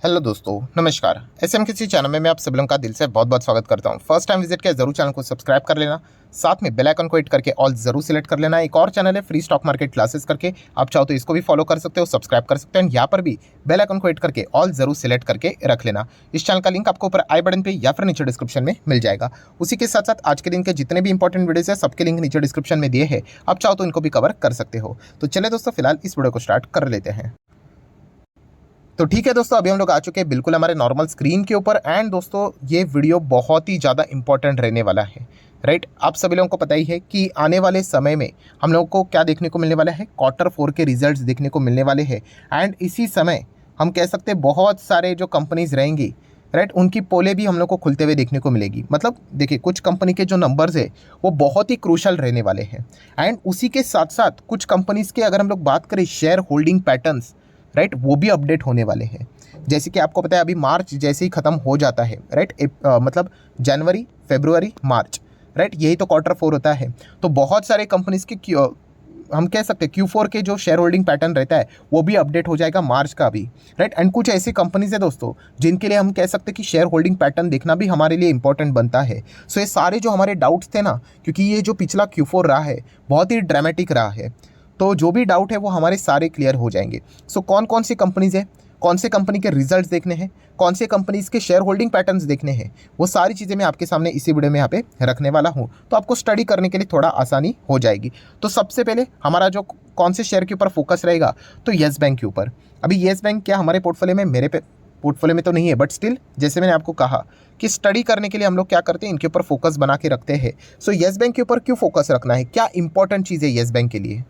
Hello दोस्तों, नमस्कार। SM किसी चैनल में मैं आप सभी लोगों का दिल से बहुत बहुत स्वागत करता हूं। फर्स्ट टाइम विजिट किया जरूर चैनल को सब्सक्राइब कर लेना, साथ में बेल आइकन को हिट करके ऑल जरूर सिलेक्ट कर लेना। एक और चैनल है फ्री स्टॉक मार्केट क्लासेस करके, आप चाहो तो इसको भी फॉलो कर सकते हो, सब्सक्राइब कर सकते हैं। यहाँ पर भी बेल आइकन को हिट करके ऑल जरूर सिलेक्ट करके रख लेना। इस चैनल का लिंक आपको ऊपर आई बटन पर या फिर नीचे डिस्क्रिप्शन में मिल जाएगा। उसी के साथ साथ आज के दिन के जितने भी इंपॉर्टेंट वीडियोज है सबके लिंक नीचे डिस्क्रिप्शन में दिए हैं, आप चाहो तो इनको भी कवर कर सकते हो। तो चले दोस्तों, फिलहाल इस वीडियो को स्टार्ट कर लेते हैं। तो ठीक है दोस्तों, अभी हम लोग आ चुके हैं बिल्कुल हमारे नॉर्मल स्क्रीन के ऊपर। एंड दोस्तों, ये वीडियो बहुत ही ज़्यादा इंपॉर्टेंट रहने वाला है, राइट। आप सभी लोगों को पता ही है कि आने वाले समय में हम लोगों को क्या देखने को मिलने वाला है, Q4 के रिजल्ट्स देखने को मिलने वाले हैं। एंड इसी समय हम कह सकते हैं बहुत सारे जो कंपनीज रहेंगी, राइट, उनकी पोले भी हम लोग को खुलते हुए देखने को मिलेगी। मतलब देखिए, कुछ कंपनी के जो नंबर्स है वो बहुत ही क्रूशल रहने वाले हैं। एंड उसी के साथ साथ कुछ कंपनीज के अगर हम लोग बात करें शेयर होल्डिंग पैटर्न्स, राइट, वो भी अपडेट होने वाले हैं। जैसे कि आपको पता है अभी मार्च जैसे ही खत्म हो जाता है, राइट, मतलब जनवरी, फरवरी, मार्च, राइट, यही तो Q4 होता है। तो बहुत सारे कंपनीज के हम कह सकते हैं Q4 के जो शेयर होल्डिंग पैटर्न रहता है वो भी अपडेट हो जाएगा मार्च का भी, राइट। एंड कुछ ऐसी कंपनीज है दोस्तों जिनके लिए हम कह सकते हैं कि शेयर होल्डिंग पैटर्न देखना भी हमारे लिए इंपॉर्टेंट बनता है। सो ये सारे जो हमारे डाउट्स थे ना, क्योंकि ये जो पिछला Q4 रहा है बहुत ही ड्रामेटिक रहा है, तो जो भी डाउट है वो हमारे सारे क्लियर हो जाएंगे। सो कौन कौन सी कंपनीज है, कौन से कंपनी के रिजल्ट्स देखने हैं, कौन से कंपनीज के शेयर होल्डिंग पैटर्न्स देखने हैं, वो सारी चीज़ें मैं आपके सामने इसी वीडियो में यहाँ पे रखने वाला हूँ। तो आपको स्टडी करने के लिए थोड़ा आसानी हो जाएगी। तो सबसे पहले हमारा जो कौन से शेयर के ऊपर फोकस रहेगा, तो येस बैंक के ऊपर। अभी येस बैंक क्या हमारे पोर्टफोलियो में, मेरे पे पोर्टफोलियो में तो नहीं है, बट स्टिल जैसे मैंने आपको कहा कि स्टडी करने के लिए हम लोग क्या करते हैं, इनके ऊपर फोकस बना के रखते हैं। सो येस बैंक के ऊपर क्यों फोकस रखना है, क्या इंपॉर्टेंट चीज़ है येस बैंक के लिए।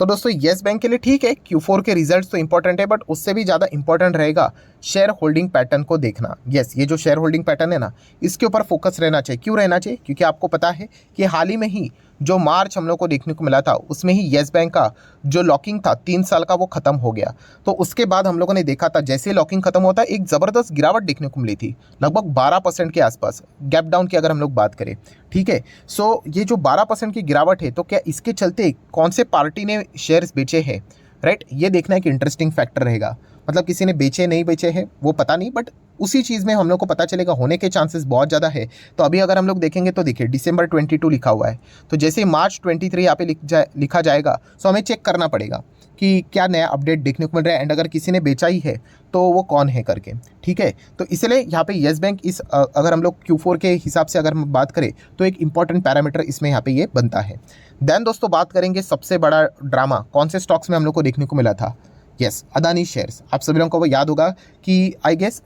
तो दोस्तों, येस बैंक के लिए ठीक है Q4 के रिजल्ट्स तो इंपॉर्टेंट है, बट उससे भी ज़्यादा इंपॉर्टेंट रहेगा शेयर होल्डिंग पैटर्न को देखना। यस, ये जो शेयर होल्डिंग पैटर्न है ना, इसके ऊपर फोकस रहना चाहिए। क्यों रहना चाहिए? क्योंकि आपको पता है कि हाल ही में ही जो मार्च हम लोग को देखने को मिला था उसमें ही येस बैंक का जो लॉकिंग था 3 साल का वो खत्म हो गया। तो उसके बाद हम लोगों ने देखा था जैसे लॉकिंग खत्म होता है एक ज़बरदस्त गिरावट देखने को मिली थी, लगभग 12% के आसपास गैप डाउन की अगर हम लोग बात करें, ठीक है। सो ये जो 12% की गिरावट है, तो क्या इसके चलते कौन से पार्टी ने शेयर्स बेचे हैं, राइट, ये देखना एक इंटरेस्टिंग फैक्टर रहेगा। मतलब किसी ने बेचे नहीं बेचे हैं वो पता नहीं, बट उसी चीज़ में हम लोग को पता चलेगा, होने के चांसेस बहुत ज़्यादा है। तो अभी अगर हम लोग देखेंगे तो देखिए दिसंबर 22 लिखा हुआ है, तो जैसे ही मार्च 23 यहाँ पे लिखा जाएगा, सो हमें चेक करना पड़ेगा कि क्या नया अपडेट देखने को मिल रहा है, एंड अगर किसी ने बेचा ही है तो वो कौन है करके, ठीक है। तो इसलिए यहाँ पे येस बैंक इस अगर हम लोग Q4 के हिसाब से अगर हम बात करें तो एक इंपॉर्टेंट पैरामीटर इसमें यहाँ पे ये बनता है। देन दोस्तों, बात करेंगे सबसे बड़ा ड्रामा कौन से स्टॉक्स में हम लोग को देखने को मिला था। Yes, Adani shares. आप सभी लोगों को वो याद होगा कि आई गेस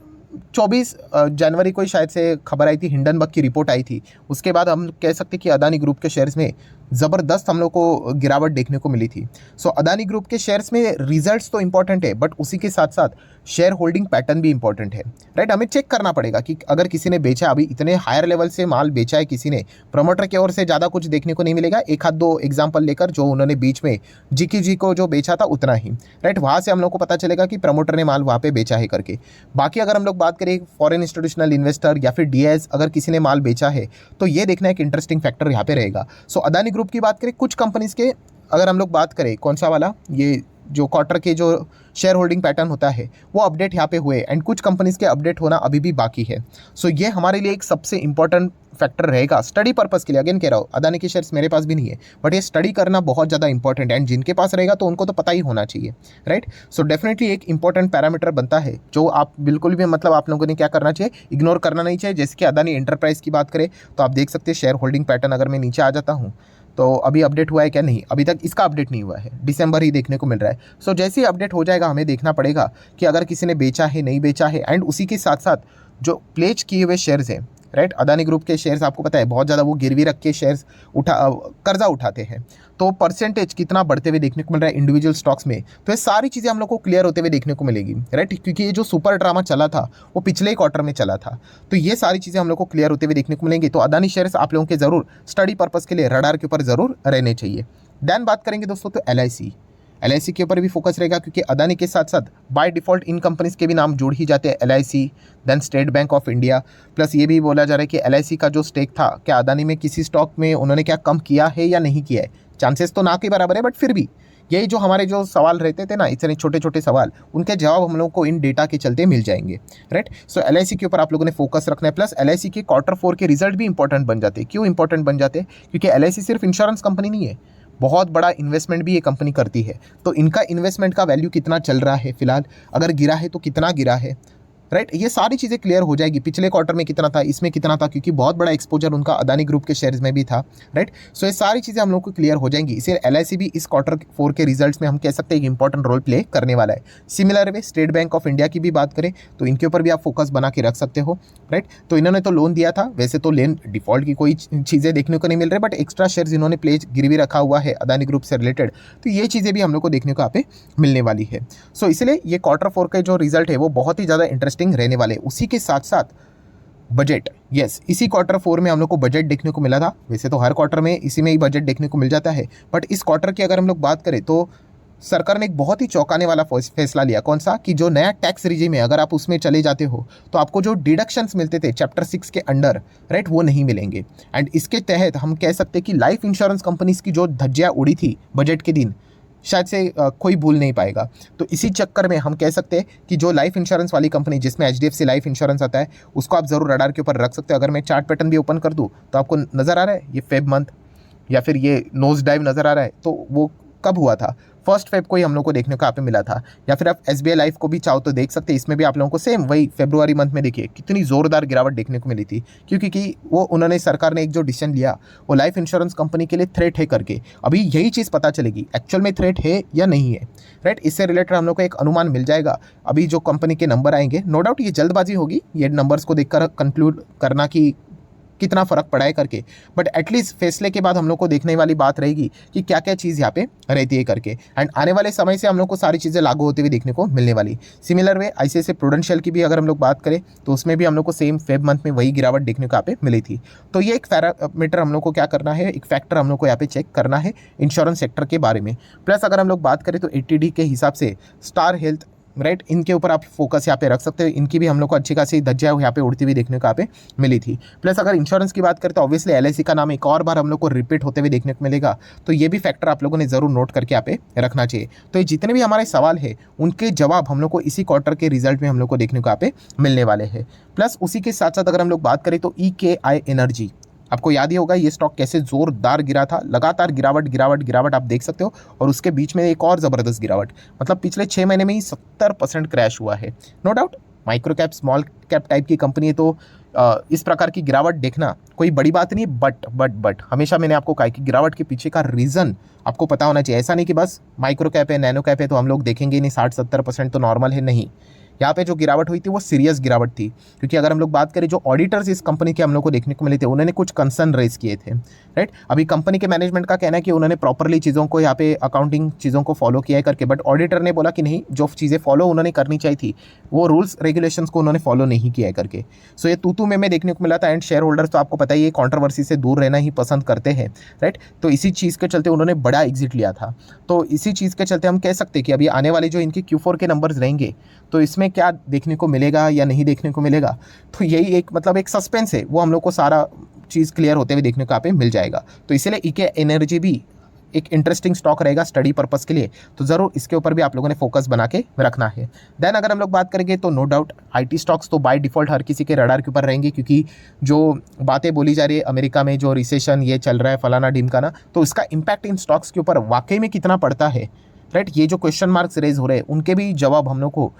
24 जनवरी को ही शायद से खबर आई थी, हिंडनबर्ग की रिपोर्ट आई थी। उसके बाद हम कह सकते हैं कि अदानी ग्रुप के शेयर्स में ज़बरदस्त हम लोग को गिरावट देखने को मिली थी। सो अदानी ग्रुप के शेयर्स में रिजल्ट्स तो इंपॉर्टेंट है, बट उसी के साथ साथ शेयर होल्डिंग पैटर्न भी इंपॉर्टेंट है, राइट। हमें चेक करना पड़ेगा कि अगर किसी ने बेचा, अभी इतने हायर लेवल से माल बेचा है किसी ने, प्रमोटर की ओर से ज़्यादा कुछ देखने को नहीं मिलेगा। एक आध दो एग्जाम्पल लेकर जो उन्होंने बीच में जी को जो बेचा था उतना ही, राइट, वहाँ से हम लोग को पता चलेगा कि प्रमोटर ने माल वहाँ पे बेचा है करके। बाकी अगर हम लोग बात करें फॉरेन इंस्टीट्यूशनल इन्वेस्टर या फिर डीआईएस, अगर किसी ने माल बेचा है तो ये देखना एक इंटरेस्टिंग फैक्टर यहाँ पे रहेगा। सो अदानी ग्रुप की बात करें, कुछ कंपनीज के अगर हम लोग बात करें, कौन सा वाला, ये जो क्वार्टर के जो शेयर होल्डिंग पैटर्न होता है वो अपडेट यहाँ पे हुए, एंड कुछ कंपनीज के अपडेट होना अभी भी बाकी है। सो ये हमारे लिए एक सबसे इंपॉर्टेंट फैक्टर रहेगा स्टडी पर्पस के लिए। अगेन कह रहा हूँ, अदानी के शेयर्स मेरे पास भी नहीं है, बट ये स्टडी करना बहुत ज़्यादा इंपॉर्टेंट है, एंड जिनके पास रहेगा तो उनको तो पता ही होना चाहिए, राइट। सो डेफिनेटली एक इंपॉर्टेंट पैरामीटर बनता है जो आप बिल्कुल भी, मतलब आप लोगों ने क्या करना चाहिए, इग्नोर करना नहीं चाहिए। जैसे कि अदानी एंटरप्राइज की बात करें तो आप देख सकते हैं शेयर होल्डिंग पैटर्न, अगर मैं नीचे आ जाता हूँ तो अभी अपडेट हुआ है क्या, नहीं, अभी तक इसका अपडेट नहीं हुआ है, दिसंबर ही देखने को मिल रहा है। सो जैसे ही अपडेट हो जाएगा हमें देखना पड़ेगा कि अगर किसी ने बेचा है नहीं बेचा है, एंड उसी के साथ साथ जो प्लेज किए हुए शेयर्स हैं, राइट, अदानी ग्रुप के शेयर्स आपको पता है बहुत ज़्यादा वो गिरवी रख के शेयर्स कर्जा उठाते हैं, तो परसेंटेज कितना बढ़ते हुए देखने को मिल रहा है इंडिविजुअल स्टॉक्स में। तो ये सारी चीज़ें हम लोग को क्लियर होते हुए देखने को मिलेगी, राइट, क्योंकि ये जो सुपर ड्रामा चला था वो पिछले ही क्वार्टर में चला था। तो ये सारी चीज़ें हम लोग को क्लियर होते हुए देखने को मिलेंगी। तो अदानी शेयर्स आप लोगों के ज़रूर स्टडी पर्पज़ के लिए रडार के ऊपर ज़रूर रहने चाहिए। देन बात करेंगे दोस्तों तो LIC के ऊपर भी फोकस रहेगा, क्योंकि अदानी के साथ साथ बाय डिफ़ॉल्ट इन कंपनीज के भी नाम जुड़ ही जाते हैं, LIC, then State Bank of India. Plus ये भी बोला जा रहा है कि LIC का जो स्टेक था, क्या अदानी में किसी स्टॉक में उन्होंने क्या कम किया है या नहीं किया है। चांसेस तो ना के बराबर है, बट फिर भी यही जो हमारे जो सवाल रहते थे ना, इतने छोटे छोटे सवाल, उनके जवाब हम लोग को इन डेटा के चलते मिल जाएंगे, राइट। सो एलआईसी के ऊपर आप लोगों ने फोकस रखना है। प्लस एलआईसी के Q4 के रिजल्ट भी इंपॉर्टेंट बन जाते हैं। क्यों इंपॉर्टेंट बन जाते हैं? क्योंकि एलआईसी सिर्फ इंश्योरेंस कंपनी नहीं है, बहुत बड़ा इन्वेस्टमेंट भी ये कंपनी करती है। तो इनका इन्वेस्टमेंट का वैल्यू कितना चल रहा है फिलहाल, अगर गिरा है तो कितना गिरा है, राइट। ये सारी चीज़ें क्लियर हो जाएगी। पिछले क्वार्टर में कितना था, इसमें कितना था, क्योंकि बहुत बड़ा एक्सपोजर उनका अदानी ग्रुप के शेयर्स में भी था, राइट। सो ये सारी चीज़ें हम लोग को क्लियर हो जाएंगी। इसलिए एलआईसी भी इस Q4 के रिजल्ट्स में हम कह सकते हैं एक इंपॉर्टेंट रोल प्ले करने वाला है। Similar way state Bank of India की भी बात करें तो इनके ऊपर भी आप फोकस बना के रख सकते हो, राइट। तो इन्होंने तो लोन दिया था, वैसे तो लेन डिफॉल्ट की कोई चीज़ें देखने को नहीं मिल रही, बट एक्स्ट्रा शेयर्स इन्होंने प्लेज गिरवी रखा हुआ है अदानी ग्रुप से रिलेटेड, तो ये चीज़ें भी हम लोग को देखने को यहाँ पे मिलने वाली है। सो इसलिए ये Q4 के जो रिजल्ट है वो बहुत ही ज़्यादा इंटरेस्टिंग रहने वाले। उसी के साथ साथ बजट, यस, इसी Q4 में हम लोग को बजट देखने को मिला था। वैसे तो हर क्वार्टर में इसी में ही बजट देखने को मिल जाता है, बट इस क्वार्टर की अगर हम लोग बात करें तो सरकार ने एक बहुत ही चौंकाने वाला फैसला लिया। कौन सा? कि जो नया टैक्स रिजीम है, अगर आप उसमें चले जाते हो तो आपको जो डिडक्शंस मिलते थे चैप्टर 6 के अंडर, राइट, वो नहीं मिलेंगे। एंड इसके तहत हम कह सकते हैं कि लाइफ इंश्योरेंस कंपनीज की जो धज्जियाँ उड़ी थी बजट के दिन, शायद से कोई भूल नहीं पाएगा। तो इसी चक्कर में हम कह सकते हैं कि जो लाइफ इंश्योरेंस वाली कंपनी जिसमें HDFC लाइफ इंश्योरेंस आता है, उसको आप ज़रूर रडार के ऊपर रख सकते हो। अगर मैं चार्ट पैटर्न भी ओपन कर दूँ तो आपको नज़र आ रहा है ये फेब मंथ या फिर ये नोज डाइव नज़र आ रहा है, तो वो कब हुआ था? 1 फेब को ही हम लोग को देखने को यहाँ पे मिला था। या फिर आप SBI लाइफ को भी चाहो तो देख सकते हैं, इसमें भी आप लोगों को सेम वही फरवरी मंथ में देखिए कितनी ज़ोरदार गिरावट देखने को मिली थी, क्योंकि वो उन्होंने सरकार ने एक जो डिसीजन लिया वो लाइफ इंश्योरेंस कंपनी के लिए थ्रेट है करके। अभी यही चीज़ पता चलेगी एक्चुअल में थ्रेट है या नहीं है, राइट। इससे रिलेटेड हम लोग को एक अनुमान मिल जाएगा। अभी जो कंपनी के नंबर आएंगे, नो डाउट ये जल्दबाजी होगी ये नंबर्स को देखकर कंक्लूड करना कि कितना फ़र्क पड़ा है करके, बट एटलीस्ट फैसले के बाद हम लोग को देखने वाली बात रहेगी कि क्या क्या चीज़ यहाँ पे रहती है करके। एंड आने वाले समय से हम लोग को सारी चीज़ें लागू होते हुए देखने को मिलने वाली। सिमिलर वे ICICI प्रूडेंशियल की भी अगर हम लोग बात करें तो उसमें भी हम लोग को सेम फेब मंथ में वही गिरावट देखने को यहाँ पे मिली थी। तो ये एक पैरामीटर हम लोग को क्या करना है, एक फैक्टर हम लोग को यहाँ पे चेक करना है इंश्योरेंस सेक्टर के बारे में। प्लस अगर हम लोग बात करें तो 80D के हिसाब से स्टार हेल्थ, राइट, इनके ऊपर आप फोकस यहाँ पे रख सकते हो। इनकी भी हम लोग को अच्छी खासी धज्जियाँ यहाँ पे उड़ती हुई देखने को यहाँ पे मिली थी। प्लस अगर इंश्योरेंस की बात करें तो ऑब्वियसली LIC का नाम एक और बार हम लोग को रिपीट होते हुए देखने को मिलेगा, तो ये भी फैक्टर आप लोगों ने ज़रूर नोट करके यहाँ पे रखना चाहिए। तो ये जितने भी हमारे सवाल है उनके जवाब हम लोग को इसी क्वार्टर के रिजल्ट में हम लोग को देखने को यहाँ पे मिलने वाले हैं। प्लस उसी के साथ साथ अगर हम लोग बात करें तो EKI एनर्जी, आपको याद ही होगा ये स्टॉक कैसे जोरदार गिरा था, लगातार गिरावट गिरावट गिरावट आप देख सकते हो, और उसके बीच में एक और ज़बरदस्त गिरावट, मतलब पिछले 6 महीने में ही 70% क्रैश हुआ है। No doubt micro cap small cap type की कंपनी है, तो इस प्रकार की गिरावट देखना कोई बड़ी बात नहीं, बट हमेशा मैंने आपको कहा कि गिरावट के पीछे का रीज़न आपको पता होना चाहिए। ऐसा नहीं कि बस माइक्रो कैप है, नैनो कैप है तो हम लोग देखेंगे नहीं, 60-70% तो नॉर्मल है, नहीं। यहाँ पे जो गिरावट हुई थी वो सीरियस गिरावट थी, क्योंकि अगर हम लोग बात करें जो ऑडिटर्स इस कंपनी के हम लोग को देखने को मिले थे उन्होंने कुछ कंसर्न रेज किए थे, राइट। अभी कंपनी के मैनेजमेंट का कहना है कि उन्होंने प्रॉपरली चीज़ों को यहाँ पे अकाउंटिंग चीज़ों को फॉलो किया है करके, बट ऑडिटर ने बोला कि नहीं, जो चीज़ें फॉलो उन्होंने करनी चाहिए थी वो रूल्स रेगुलेशंस को उन्होंने फॉलो नहीं किया है करके। सो ये तू में देखने को मिला था। एंड शेयर होल्डर्स तो आपको पता ही है कॉन्ट्रोवर्सी से दूर रहना ही पसंद करते हैं, राइट। तो इसी चीज़ के चलते उन्होंने बड़ा एग्जिट लिया था। तो इसी चीज़ के चलते हम कह सकते हैं कि अभी आने वाले जो इनके Q4 के नंबर्स रहेंगे तो इसमें क्या देखने को मिलेगा या नहीं देखने को मिलेगा, तो यही एक मतलब एक सस्पेंस है, वो हम लोग को सारा चीज़ क्लियर होते हुए देखने को यहाँ पे मिल जाएगा। तो इसीलिए EK एनर्जी भी एक इंटरेस्टिंग स्टॉक रहेगा स्टडी पर्पस के लिए, तो ज़रूर इसके ऊपर भी आप लोगों ने फोकस बना के रखना है। देन अगर हम लोग बात करेंगे तो नो डाउट IT स्टॉक्स तो बाय डिफ़ॉल्ट हर किसी के रडार के ऊपर रहेंगे, क्योंकि जो बातें बोली जा रही है अमेरिका में जो रिसेशन ये चल रहा है फलाना ढिमकाना, तो इसका इम्पैक्ट इन स्टॉक्स के ऊपर वाकई में कितना पड़ता है, राइट। ये जो क्वेश्चन मार्क्स रेज हो रहे हैं उनके भी जवाब हम लोग को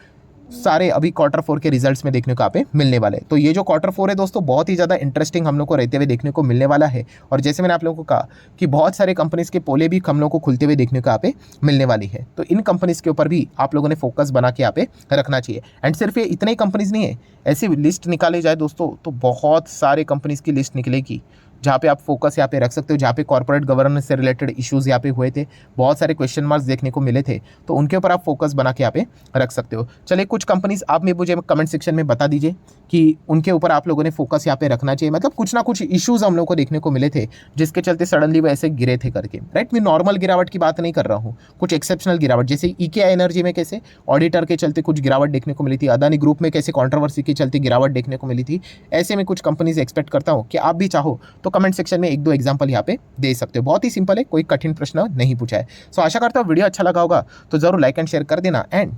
सारे अभी Q4 के रिजल्ट्स में देखने को यहाँ पे मिलने वाले। तो ये जो Q4 है दोस्तों बहुत ही ज़्यादा इंटरेस्टिंग हम लोग को रहते हुए देखने को मिलने वाला है। और जैसे मैंने आप लोगों को कहा कि बहुत सारे कंपनीज़ के पोले भी हम लोग को खुलते हुए देखने को यहाँ पे मिलने वाली है, तो इन कंपनीज़ के ऊपर भी आप लोगों ने फोकस बना के यहाँ पे रखना चाहिए। एंड सिर्फ ये इतने ही कंपनीज़ नहीं है, ऐसी लिस्ट निकाली जाए दोस्तों तो बहुत सारे कंपनीज़ की लिस्ट निकलेगी जहाँ पे आप फोकस यहाँ पे रख सकते हो, जहाँ पे कॉर्पोरेट गवर्नेंस से रिलेटेड इश्यूज़ यहाँ पे हुए थे, बहुत सारे क्वेश्चन मार्क्स देखने को मिले थे, तो उनके ऊपर आप फोकस बना के यहाँ पे रख सकते हो। चलिए कुछ कंपनीज आप में मुझे कमेंट सेक्शन में बता दीजिए कि उनके ऊपर आप लोगों ने फोकस यहाँ पे रखना चाहिए। मतलब कुछ ना कुछ इश्यूज़ हम लोग को देखने को मिले थे जिसके चलते सडनली वो ऐसे गिरे थे करके, राइट। मैं नॉर्मल गिरावट की बात नहीं कर रहा हूँ, कुछ एक्सेप्शनल गिरावट, जैसे EKI एनर्जी में कैसे ऑडिटर के चलते कुछ गिरावट देखने को मिली थी, अदानी ग्रुप में कैसे कॉन्ट्रोवर्सी के चलते गिरावट देखने को मिली थी, ऐसे में कुछ कंपनीज एक्सपेक्ट करता हूँ कि आप भी चाहो तो कमेंट सेक्शन में 1-2 एग्जाम्पल यहाँ पे दे सकते हो। बहुत ही सिंपल है, कोई कठिन प्रश्न नहीं पूछा है। सो आशा करता हूँ वीडियो अच्छा लगा होगा, तो जरूर लाइक एंड शेयर कर देना। एंड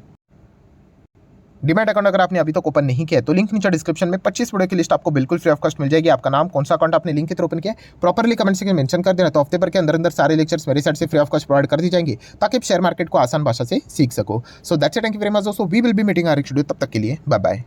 डीमैट अकाउंट अगर आपने अभी तक ओपन नहीं किया है तो लिंक नीचे डिस्क्रिप्शन में 25 वीडियो की लिस्ट आपको बिल्कुल फ्री ऑफ कॉस्ट मिल जाएगी। आपका नाम, कौन सा अकाउंट आपने लिंक के थ्रू ओपन किया है, प्रॉपरली कमेंट सेक्शन में मेंशन कर देना। तो हफ्ते भर के अंदर अंदर सारे लेक्चर्स मेरे साइड से फ्री ऑफ कॉस्ट प्रोवाइड कर दी जाएंगे, ताकि आप शेयर मार्केट को आसान भाषा से सीख सको। So that's it, thank you very much दोस्तों, we will be meeting are तब तक के लिए बाय बाय।